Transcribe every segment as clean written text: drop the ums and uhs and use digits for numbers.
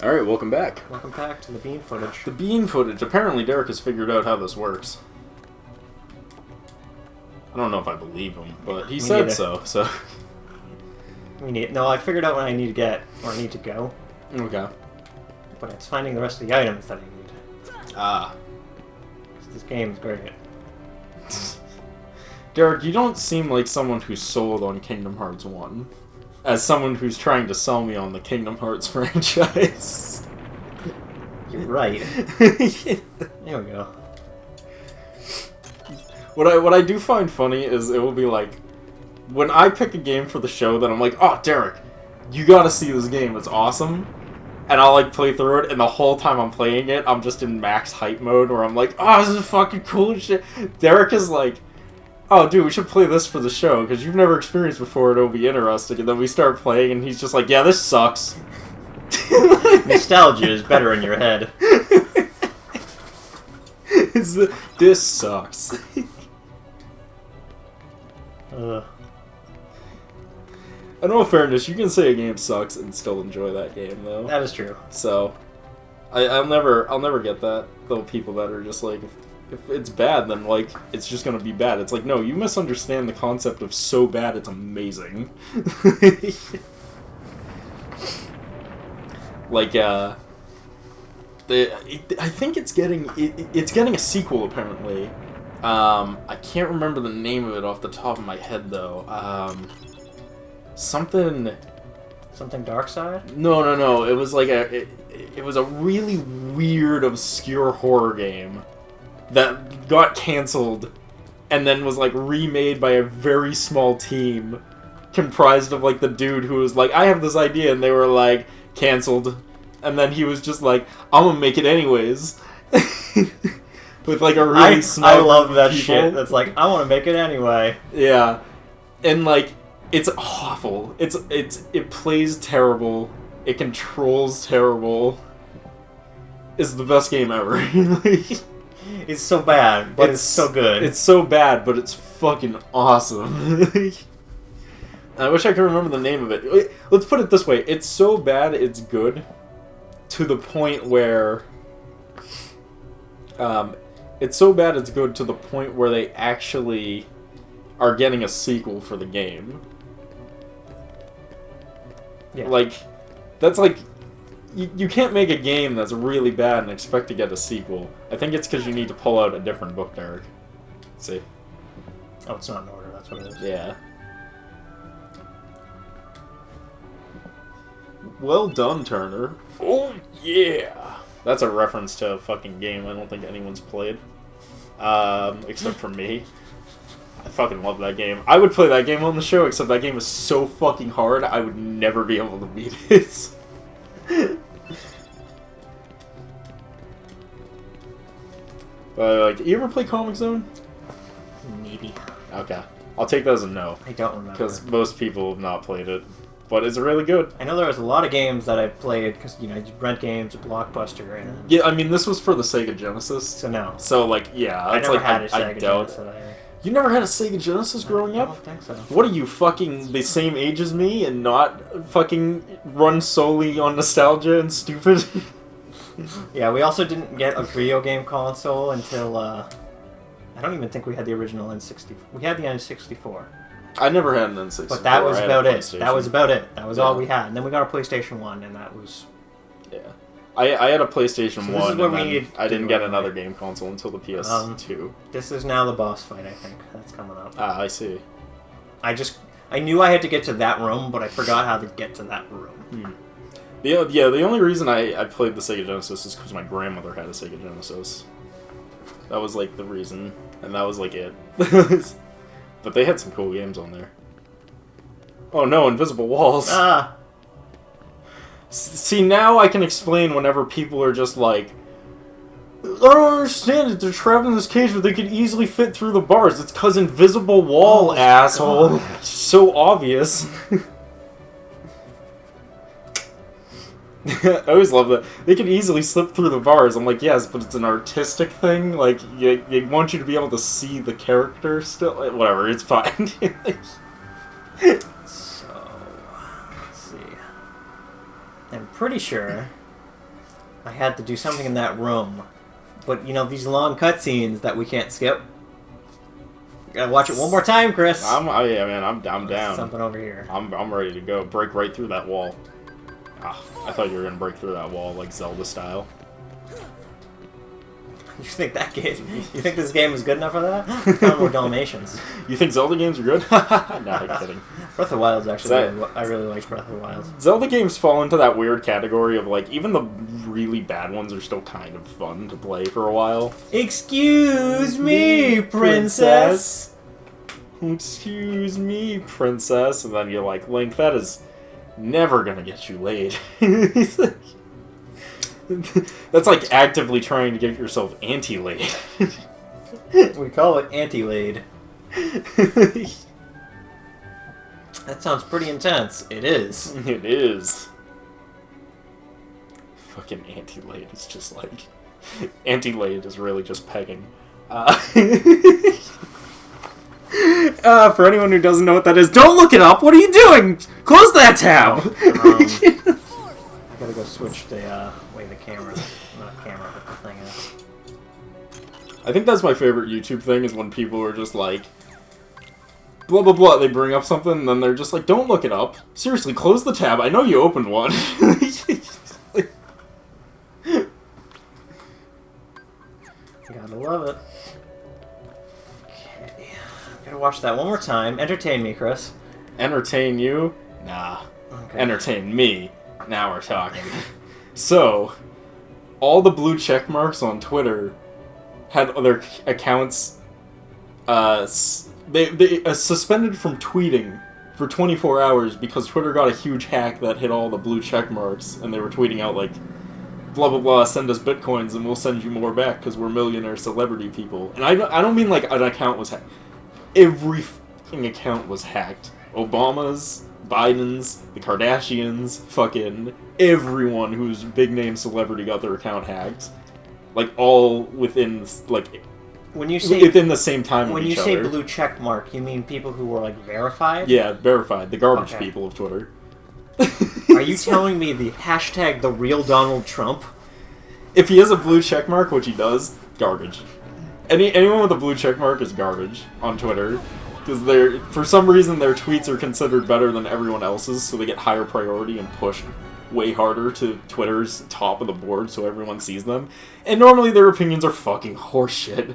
Alright, welcome back. Welcome back to the bean footage. The bean footage. Apparently Derek has figured out how this works. I don't know if I believe him, but he said so. No, I figured out what I need to get, where I need to go. Okay. But it's finding the rest of the items that I need. Ah. This game is great. Derek, you don't seem like someone who's sold on Kingdom Hearts 1. As someone who's trying to sell me on the Kingdom Hearts franchise. You're right. There we go. What I do find funny is it will be like, when I pick a game for the show that I'm like, oh, Derek, you gotta see this game, it's awesome. And I'll like play through it, and the whole time I'm playing it, I'm just in max hype mode, where I'm like, oh, this is fucking cool and shit. Derek is like, oh, dude, we should play this for the show, because you've never experienced before, it'll be interesting. And then we start playing, and he's just like, yeah, this sucks. Nostalgia is better in your head. This sucks. In all fairness, you can say a game sucks and still enjoy that game, though. That is true. So, I'll never get that. The people that are just like, if it's bad, then like it's just gonna be bad. It's like, no, you misunderstand the concept of so bad it's amazing. Like, I think it's getting a sequel apparently. I can't remember the name of it off the top of my head though. Something Dark Side? No. It was like it was a really weird, obscure horror game that got canceled and then was like remade by a very small team comprised of like the dude who was like, I have this idea, and they were like, canceled, and then he was just like, I'm gonna make it anyways. With like a really small I love that people. shit. That's like, I want to make it anyway. Yeah, and like, it's awful. It plays terrible. It controls terrible. It's the best game ever. It's so bad, but it's so good. It's so bad, but it's fucking awesome. I wish I could remember the name of it. Let's put it this way. It's so bad, it's good. To the point where... it's so bad, it's good to the point where they actually are getting a sequel for the game. Yeah. Like, that's like... You can't make a game that's really bad and expect to get a sequel. I think it's because you need to pull out a different book, Derek. See? Oh, it's not in order, that's what it is. Yeah. Well done, Turner. Oh, yeah! That's a reference to a fucking game I don't think anyone's played. Except for me. I fucking love that game. I would play that game on the show, except that game is so fucking hard, I would never be able to beat it. Like, you ever play Comic Zone? Maybe. Okay. I'll take that as a no. I don't remember. Because most people have not played it. But it's really good. I know there was a lot of games that I played, because, you know, you rent games at Blockbuster, and... Yeah, I mean, this was for the Sega Genesis. So no. So, like, yeah. I it's never like, had a Sega Genesis. You never had a Sega Genesis growing up? I don't think so. What are you, fucking the same age as me and not fucking run solely on nostalgia and stupid? Yeah, we also didn't get a video game console until, I don't even think we had the original N64. We had the N64. I never had an N64. But that was about it. PlayStation. That was about it. That was all we had. And then we got a PlayStation 1, and that was... Yeah. I had a PlayStation 1, and then I didn't get another game console until the PS2. This is now the boss fight, I think. That's coming up. Ah, I see. I knew I had to get to that room, but I forgot how to get to that room. The only reason I played the Sega Genesis is because my grandmother had a Sega Genesis. That was, like, the reason, and that was, like, it. But they had some cool games on there. Oh no, Invisible Walls. Ah! See, now I can explain whenever people are just like, I don't understand it, they're trapped in this cage but they could easily fit through the bars. It's cause invisible wall, asshole. So obvious. I always love that. They can easily slip through the bars. I'm like, yes, but it's an artistic thing. Like, you want you to be able to see the character still. Whatever, it's fine. So, let's see. I'm pretty sure I had to do something in that room. But, you know, these long cutscenes that we can't skip. Gotta watch it one more time, Chris. Yeah, man, I'm down. Something over here. I'm ready to go. Break right through that wall. Ah, I thought you were gonna break through that wall like Zelda style. You think that game? You think this game is good enough for that? No more Dalmatians. You think Zelda games are good? No, I'm kidding. Breath of the Wild's actually I really like Breath of the Wild. Zelda games fall into that weird category of like even the really bad ones are still kind of fun to play for a while. Excuse me, princess. Excuse me, princess. And then you're like, Link, that is never gonna get you laid. That's like actively trying to get yourself anti-laid. We call it anti-laid. That sounds pretty intense. It is. It is. Fucking anti-laid is just like... Anti-laid is really just pegging. For anyone who doesn't know what that is, don't look it up! What are you doing? Close that tab! I gotta go switch the way the camera... Not camera, but the thing is. I think that's my favorite YouTube thing, is when people are just like... Blah blah blah, they bring up something, and then they're just like, don't look it up. Seriously, close the tab, I know you opened one. Gotta love it. Okay. Gotta watch that one more time. Entertain me, Chris. Entertain you? Nah. Okay. Entertain me. Now we're talking. So, all the blue check marks on Twitter had their accounts suspended from tweeting for 24 hours because Twitter got a huge hack that hit all the blue check marks, and they were tweeting out like, blah blah blah, send us bitcoins and we'll send you more back because we're millionaire celebrity people. And I don't mean like an account was hacked. Every fucking account was hacked. Obama's, Biden's, the Kardashians, fucking everyone who's big name celebrity got their account hacked. Like all within like when you say within the same time. When of each you say other. blue check mark, you mean people who were like verified? Yeah, verified. The garbage Okay. people of Twitter. Are you telling me the hashtag the real Donald Trump? If he has a blue check mark, which he does, garbage. Anyone with a blue check mark is garbage on Twitter. Because they're, for some reason, their tweets are considered better than everyone else's, so they get higher priority and pushed way harder to Twitter's top of the board so everyone sees them. And normally their opinions are fucking horseshit.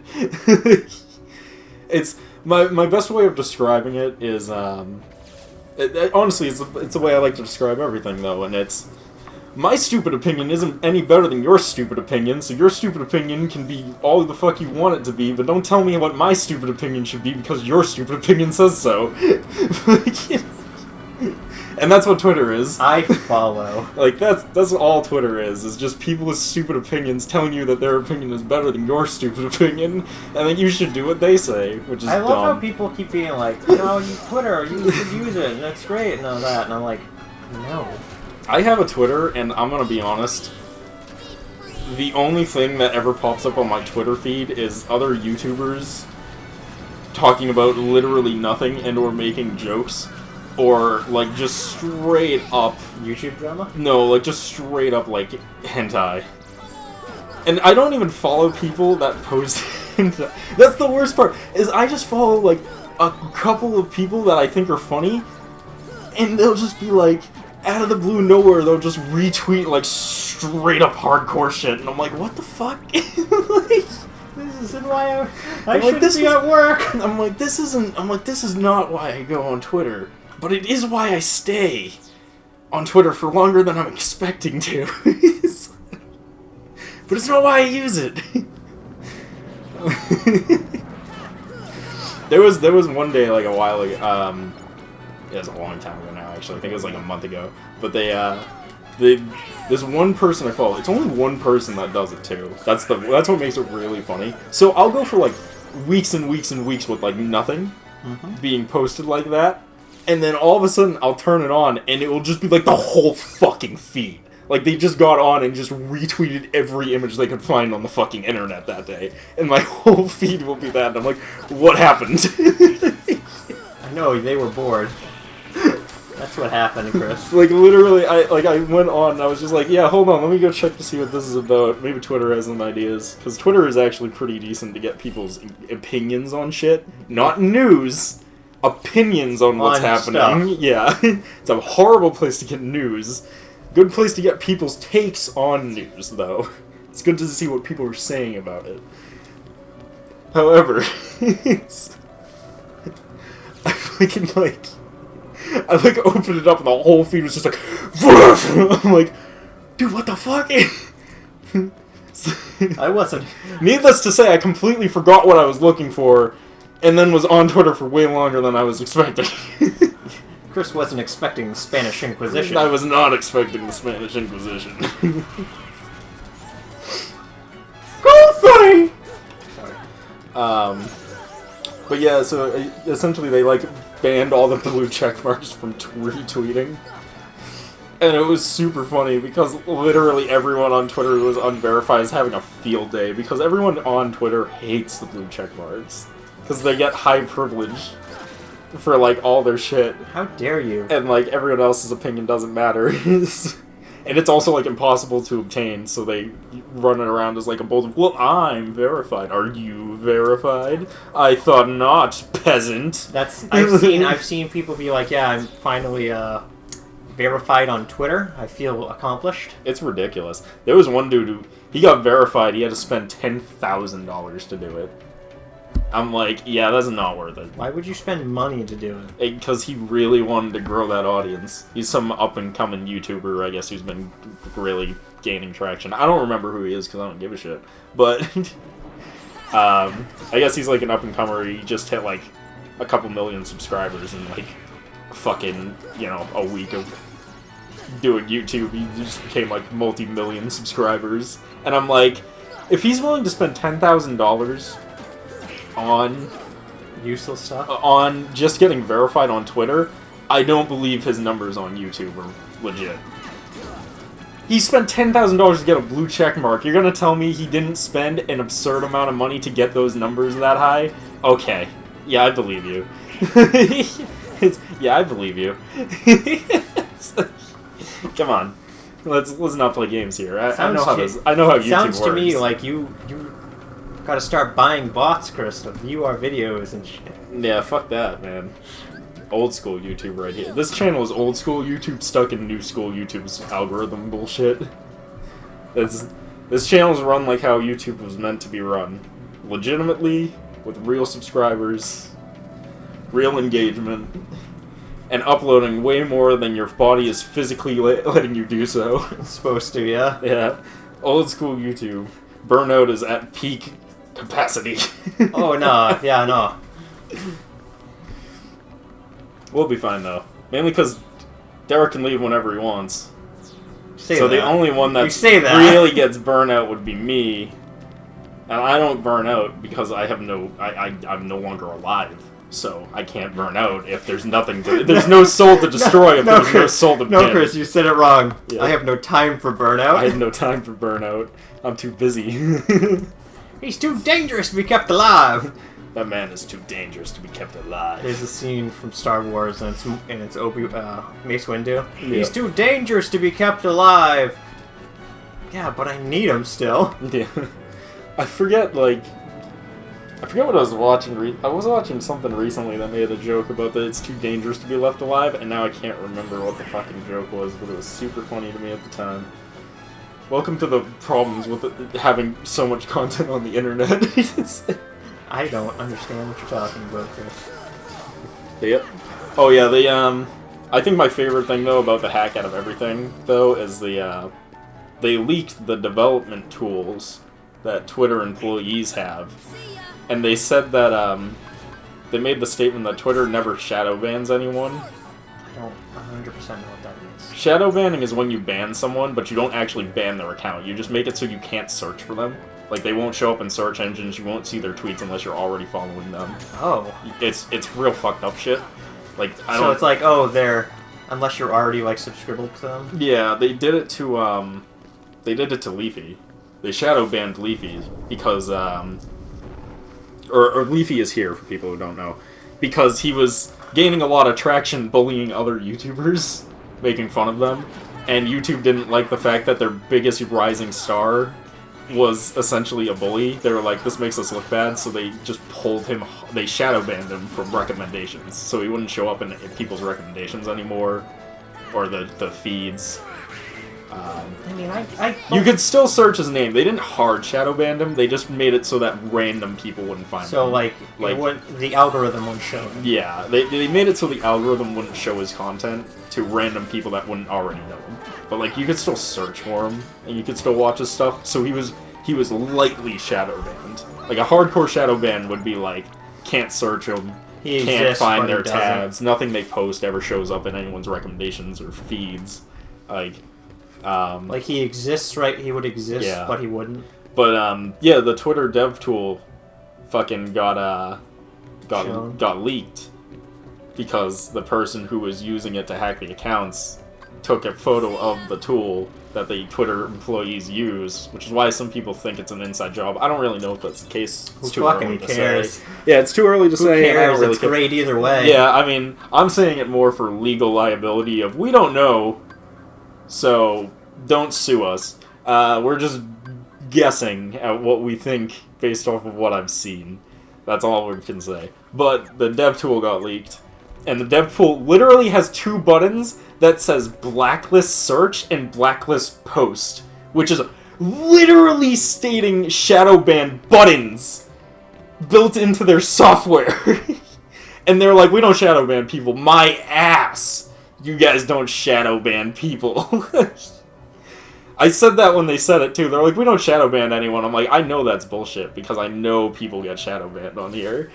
It's my best way of describing it is honestly it's the way I like to describe everything though, and it's my stupid opinion isn't any better than your stupid opinion, so your stupid opinion can be all the fuck you want it to be, but don't tell me what my stupid opinion should be because your stupid opinion says so. And that's what Twitter is. I follow. Like, that's all Twitter is just people with stupid opinions telling you that their opinion is better than your stupid opinion, and that you should do what they say, which is dumb. I love how people keep being like, you know, you Twitter, you should use it, and that's great, and all that, and I'm like, no. I have a Twitter, and I'm gonna be honest, the only thing that ever pops up on my Twitter feed is other YouTubers talking about literally nothing and or making jokes. Or, like, just straight up... YouTube drama? No, like, just straight up, like, hentai. And I don't even follow people that post hentai. That's the worst part, is I just follow, like, a couple of people that I think are funny, and they'll just be, like, out of the blue nowhere, they'll just retweet, like, straight up hardcore shit, and I'm like, what the fuck? Like... This isn't why I should be at work. I'm like, this is not why I go on Twitter. But it is why I stay on Twitter for longer than I'm expecting to. But it's not why I use it. There was one day, like a while ago, it was a long time ago now, actually. I think it was like a month ago. But there's one person I follow. It's only one person that does it too. That's what makes it really funny. So I'll go for like weeks and weeks and weeks with like nothing being posted like that. And then all of a sudden, I'll turn it on, and it will just be like the whole fucking feed. Like, they just got on and just retweeted every image they could find on the fucking internet that day. And my whole feed will be that, and I'm like, what happened? I know, they were bored. That's what happened, Chris. Like, literally, I went on and I was just like, yeah, hold on, let me go check to see what this is about. Maybe Twitter has some ideas. Because Twitter is actually pretty decent to get people's opinions on shit. Not news, opinions on what's happening. Stuff. Yeah. It's a horrible place to get news. Good place to get people's takes on news, though. It's good to see what people are saying about it. However, it's... I opened it up and the whole feed was just like, I'm like, dude, what the fuck? I wasn't. Needless to say, I completely forgot what I was looking for, and then was on Twitter for way longer than I was expecting. Chris wasn't expecting the Spanish Inquisition. I was not expecting the Spanish Inquisition. Go funny! Sorry. But yeah, so essentially they banned all the blue check marks from retweeting. And it was super funny because literally everyone on Twitter who was unverified is having a field day because everyone on Twitter hates the blue check marks. Because they get high privilege for all their shit. How dare you? And everyone else's opinion doesn't matter. And it's also impossible to obtain, so they run it around as a bold. Well, I'm verified. Are you verified? I thought not, peasant. I've seen people be like, yeah, I'm finally verified on Twitter. I feel accomplished. It's ridiculous. There was one dude who he got verified. He had to spend $10,000 to do it. I'm like, yeah, that's not worth it. Why would you spend money to do it? Because he really wanted to grow that audience. He's some up-and-coming YouTuber, I guess, who's been really gaining traction. I don't remember who he is because I don't give a shit. But, I guess he's an up-and-comer. He just hit, a couple million subscribers in, fucking, a week of doing YouTube. He just became, multi-million subscribers. And I'm like, if he's willing to spend $10,000... on useless stuff? On just getting verified on Twitter, I don't believe his numbers on YouTube are legit. He spent $10,000 to get a blue check mark. You're gonna tell me he didn't spend an absurd amount of money to get those numbers that high? Okay. Yeah, I believe you. Yeah, I believe you. Come on. Let's not play games here. I know how YouTube sounds works. To me like you gotta start buying bots, Chris, to view our videos and shit. Yeah, fuck that, man. Old school YouTube right here. This channel is old school YouTube stuck in new school YouTube's algorithm bullshit. This channel is run like how YouTube was meant to be run. Legitimately, with real subscribers, real engagement, and uploading way more than your body is physically letting you do so. It's supposed to, yeah? Yeah. Old school YouTube. Burnout is at peak capacity. Oh, no. Yeah, no. We'll be fine, though. Mainly because Derek can leave whenever he wants. So the only one that really gets burnout would be me. And I don't burn out because I'm no longer alive. So I can't burn out if there's nothing to... There's no soul to destroy if there's no soul to No, Chris, you said it wrong. Yeah. I have no time for burnout. I have no time for burnout. I'm too busy. He's too dangerous to be kept alive. That man is too dangerous to be kept alive. There's a scene from Star Wars and it's Mace Windu. Yeah. He's too dangerous to be kept alive. Yeah, but I need him still. Yeah. I forget what I was watching. I was watching something recently that made a joke about that it's too dangerous to be left alive, and now I can't remember what the fucking joke was, but it was super funny to me at the time. Welcome to the problems with having so much content on the internet. I don't understand what you're talking about, Chris. Yep. Oh yeah, I think my favorite thing though about the hack out of everything though is they leaked the development tools that Twitter employees have, and they said that they made the statement that Twitter never shadow bans anyone. I don't 100% know what that means. Shadow banning is when you ban someone, but you don't actually ban their account. You just make it so you can't search for them. Like, they won't show up in search engines, you won't see their tweets unless you're already following them. Oh. It's real fucked up shit. Like, So it's like, oh, unless you're already, subscribed to them? Yeah, they did it to Leafy. They shadow banned Leafy because, or Leafy is here, for people who don't know. Because he was gaining a lot of traction bullying other YouTubers, making fun of them, and YouTube didn't like the fact that their biggest rising star was essentially a bully. They were like, this makes us look bad, so they just pulled him, they shadow banned him from recommendations, so he wouldn't show up in people's recommendations anymore, or the feeds. I mean, you could still search his name. They didn't hard shadow ban him, they just made it so that random people wouldn't find him. So, like the algorithm wouldn't show him. Yeah, they made it so the algorithm wouldn't show his content to random people that wouldn't already know him. But, like, you could still search for him, and you could still watch his stuff, so he was lightly shadow banned. Like, a hardcore shadow ban would be like, can't search him, can't find their tabs, nothing they post ever shows up in anyone's recommendations or feeds. Like he exists, right? He would exist, yeah. But he wouldn't. But yeah, the Twitter dev tool fucking got leaked because the person who was using it to hack the accounts took a photo of the tool that the Twitter employees use, which is why some people think it's an inside job. I don't really know if that's the case. It's too early to say. Yeah, it's too early to say. Who cares? It's great either way. Yeah, I mean, I'm saying it more for legal liability of we don't know, so don't sue us. We're just guessing at what we think based off of what I've seen. That's all we can say. But the dev tool got leaked, and the dev tool literally has two buttons that says blacklist search and blacklist post, which is literally stating shadow ban buttons built into their software. And they're like, we don't shadow ban people. My ass! You guys don't shadow ban people. I said that when they said it too. They're like, we don't shadow ban anyone. I'm like, I know that's bullshit because I know people get shadow banned on here.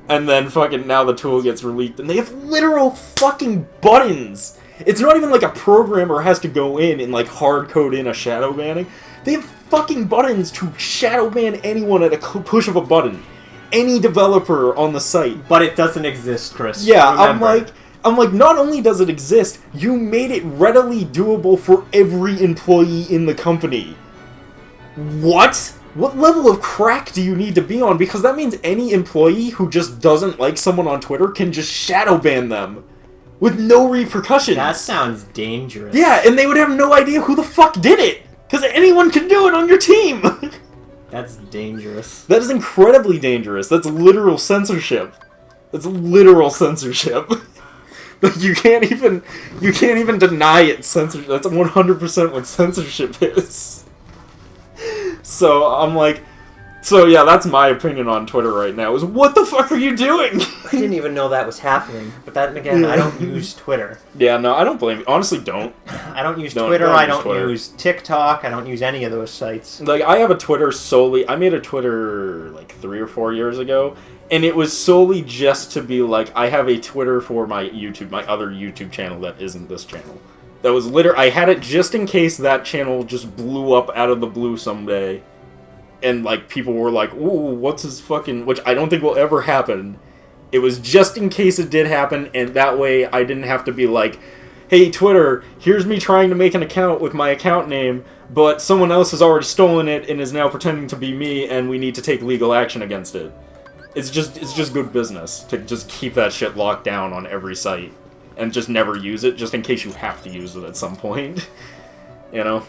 And then fucking now the tool gets released and they have literal fucking buttons. It's not even like a programmer has to go in and like hard code in a shadow banning. They have fucking buttons to shadow ban anyone at a push of a button. Any developer on the site. But it doesn't exist, Chris. Yeah, Remember. I'm like, not only does it exist, you made it readily doable for every employee in the company. What? What level of crack do you need to be on? Because that means any employee who just doesn't like someone on Twitter can just shadow ban them. With no repercussions. That sounds dangerous. Yeah, and they would have no idea who the fuck did it. Because anyone can do it on your team. That's dangerous. That is incredibly dangerous. That's literal censorship. That's literal censorship. You can't even deny it censorship. That's 100% what censorship is. So I'm like, so yeah, that's my opinion on Twitter right now. Is what the fuck are you doing? I didn't even know that was happening. But then again, I don't use Twitter. Yeah, no, I don't blame you. Honestly, don't. I don't use Twitter. I don't use TikTok. I don't use any of those sites. Like, I have a Twitter solely. I made a Twitter like 3 or 4 years ago, and it was solely just to be like, I have a Twitter for my YouTube, my other YouTube channel that isn't this channel. That was I had it just in case that channel just blew up out of the blue someday. And, like, people were like, ooh, what's his fucking... Which I don't think will ever happen. It was just in case it did happen, and that way I didn't have to be like, hey, Twitter, here's me trying to make an account with my account name, but someone else has already stolen it and is now pretending to be me, and we need to take legal action against it. It's just good business to just keep that shit locked down on every site. And just never use it, just in case you have to use it at some point. You know?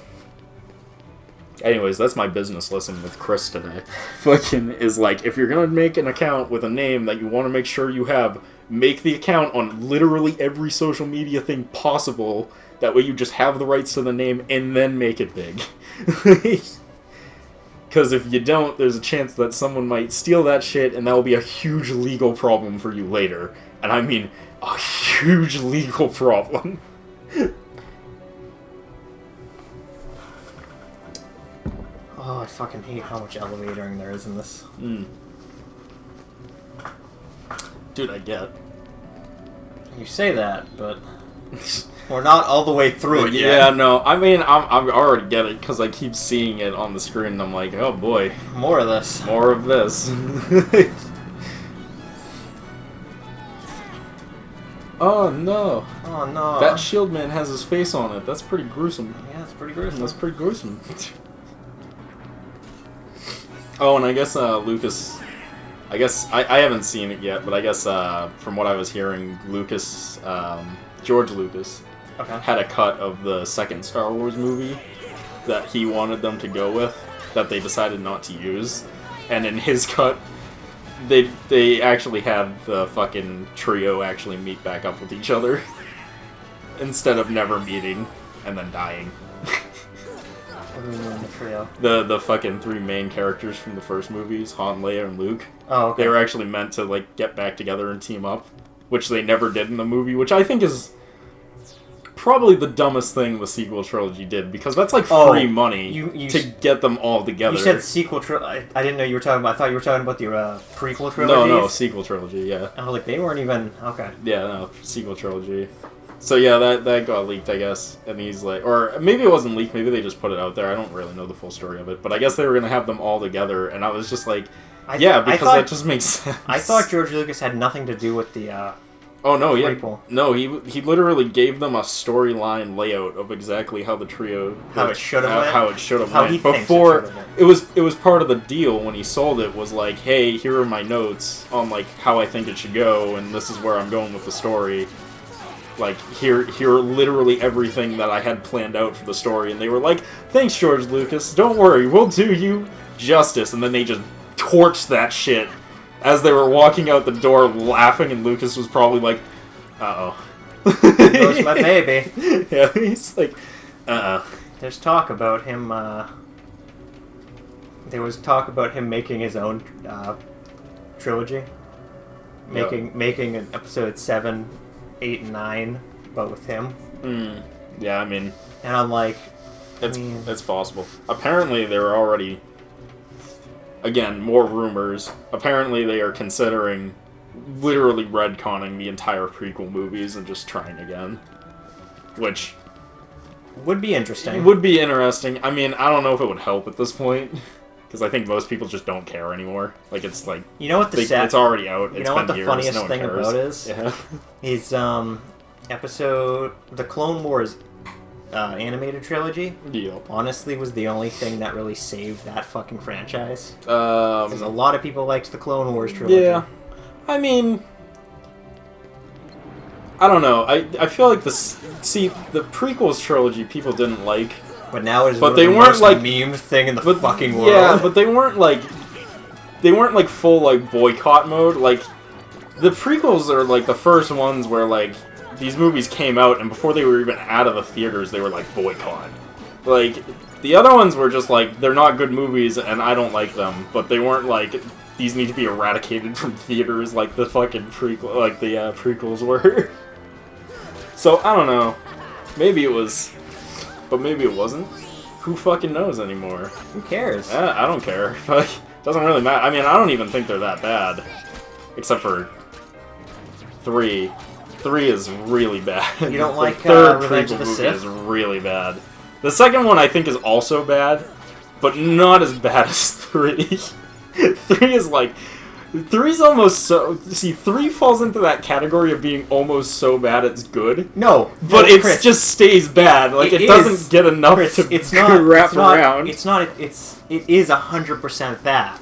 Anyways, that's my business lesson with Chris today. Fucking is like, if you're gonna make an account with a name that you want to make sure you have, make the account on literally every social media thing possible. That way you just have the rights to the name and then make it big. Because if you don't, there's a chance that someone might steal that shit and that will be a huge legal problem for you later. And I mean, a huge legal problem. Oh, I fucking hate how much elevatoring there is in this. Dude, I get. You say that, but we're not all the way through it yet. Yeah, no. I mean, I already get it because I keep seeing it on the screen and I'm like, oh boy. More of this. More of this. Oh no. Oh no. That shield man has his face on it. That's pretty gruesome. Yeah, it's pretty gruesome. That's pretty gruesome. Oh, and I guess Lucas I guess I haven't seen it yet, but I guess from what I was hearing, George Lucas, had a cut of the second Star Wars movie that he wanted them to go with that they decided not to use, and in his cut, they actually had the fucking trio actually meet back up with each other instead of never meeting and then dying. What do you mean the trio? The fucking three main characters from the first movies, Han, Leia, and Luke. Oh, okay. They were actually meant to like get back together and team up, which they never did in the movie, which I think is probably the dumbest thing the sequel trilogy did, because that's like free money to get them all together. You said sequel trilogy. I didn't know you were talking about. I thought you were talking about the prequel trilogy. No, sequel trilogy. Yeah. I was like, they weren't even okay. Yeah, no, sequel trilogy. So yeah, that got leaked, I guess, and he's like, or maybe it wasn't leaked, maybe they just put it out there. I don't really know the full story of it, but I guess they were gonna have them all together, and I was just like, because that just makes sense. I thought George Lucas had nothing to do with the. Oh no, prequel. He literally gave them a storyline layout of exactly how the trio how it should have went before it was part of the deal when he sold it. Was like, hey, here are my notes on like how I think it should go, and this is where I'm going with the story. Like, here are literally everything that I had planned out for the story, and they were like, thanks, George Lucas, don't worry, we'll do you justice, and then they just torched that shit as they were walking out the door laughing, and Lucas was probably like, uh-oh. There goes my baby. Yeah, he's like, uh-oh. There's talk about him, there was talk about him making his own, trilogy. Making an episode 7, 8, and 9, but with him. Yeah, I mean... And I'm like... It's possible. Apparently, they're already... Again, more rumors. Apparently, they are considering literally retconning the entire prequel movies and just trying again. Which... would be interesting. Would be interesting. I mean, I don't know if it would help at this point. Because I think most people just don't care anymore. Like, it's like... You know what it's already out. You know what the funniest thing about is? Yeah. Is, the Clone Wars animated trilogy, honestly, was the only thing that really saved that fucking franchise. Because a lot of people liked the Clone Wars trilogy. Yeah. I mean... I don't know. I feel like the prequels trilogy people didn't like... But now it's they weren't like meme thing in the fucking world. Yeah, but they weren't like full like boycott mode. Like the prequels are like the first ones where like these movies came out and before they were even out of the theaters they were like boycott. Like the other ones were just like they're not good movies and I don't like them, but they weren't like these need to be eradicated from theaters like the fucking prequels were. So I don't know. Maybe it was. But maybe it wasn't. Who fucking knows anymore? Who cares? I don't care. Like, doesn't really matter. I mean, I don't even think they're that bad. Except for 3. 3 is really bad. You don't like the third Revenge prequel of the movie Sith? is really bad. The second one I think is also bad, but not as bad as 3. 3 is like... 3's almost so... See, 3 falls into that category of being almost so bad it's good. No. But it Chris, just stays bad. Like, it doesn't get enough Chris, to it's not, wrap around. It is 100% that.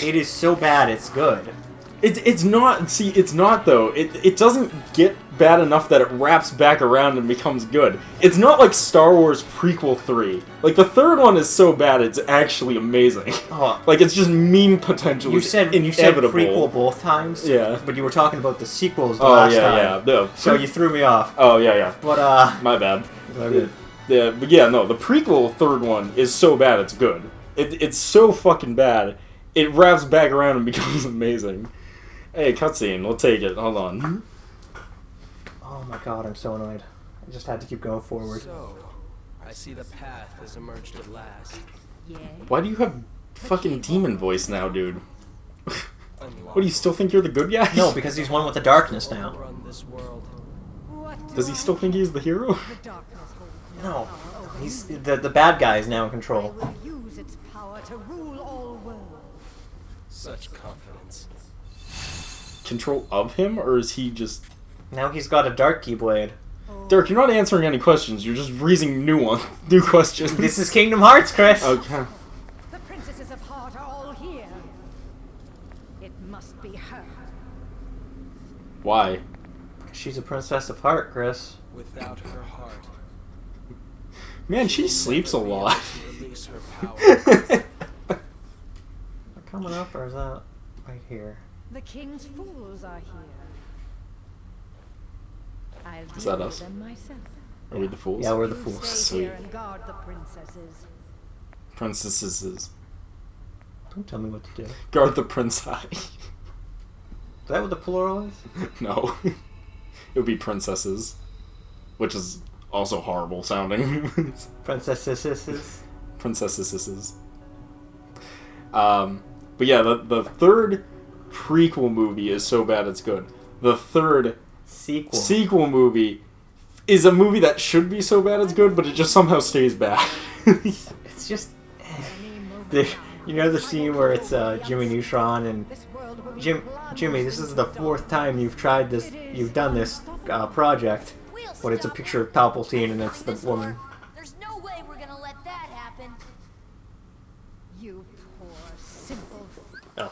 It is so bad it's good. It's not... See, it's not, though. It doesn't get bad enough that it wraps back around and becomes good. It's not like Star Wars Prequel 3. Like, the third one is so bad it's actually amazing. Oh. Like, it's just meme potential. You said prequel both times? Yeah. But you were talking about the sequels the last time. Yeah. No. So you threw me off. Oh, yeah. But, my bad. Okay. Yeah, but yeah, no, the prequel third one is so bad it's good. It's so fucking bad, it wraps back around and becomes amazing. Hey, cutscene, we'll take it. Hold on. Oh my god, I'm so annoyed. I just had to keep going forward. So, I see the path has emerged at last. Yeah. Why do you have fucking demon voice now, dude? What, do you still think you're the good guy? No, because he's one with the darkness now. Run this world. Does he still think he's the hero? No. He's the bad guy is now in control. Will use its power to rule all worlds. Such confidence. Control of him, or is he just... Now he's got a dark keyblade. Derek, you're not answering any questions, you're just raising new questions. This is Kingdom Hearts, Chris! Okay. The princesses of heart are all here. It must be her. Why? She's a princess of heart, Chris. Without her heart, Man, she sleeps a lot. release her power. They're coming up, or is that right here? The king's fools are here. I'll Is deal that with us? them myself. Are we the fools? Yeah, we're the You fools. stay Sweet. here and guard the princesses. Princesses. Don't tell me what to do. Guard the prince eye. Is that what the plural is? No. It would be princesses. Which is also horrible sounding. Princesses. Princesses. But yeah, the third prequel movie is so bad it's good. The third sequel movie is a movie that should be so bad it's good, but it just somehow stays bad. It's just... You know the scene where it's Jimmy Neutron and... Jimmy, this is the fourth time you've done this project. But it's a picture of Palpatine and it's the woman. There's no way we're gonna let that happen. You poor, simple... Oh.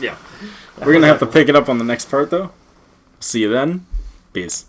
Yeah. We're gonna have to pick it up on the next part, though. See you then. Peace.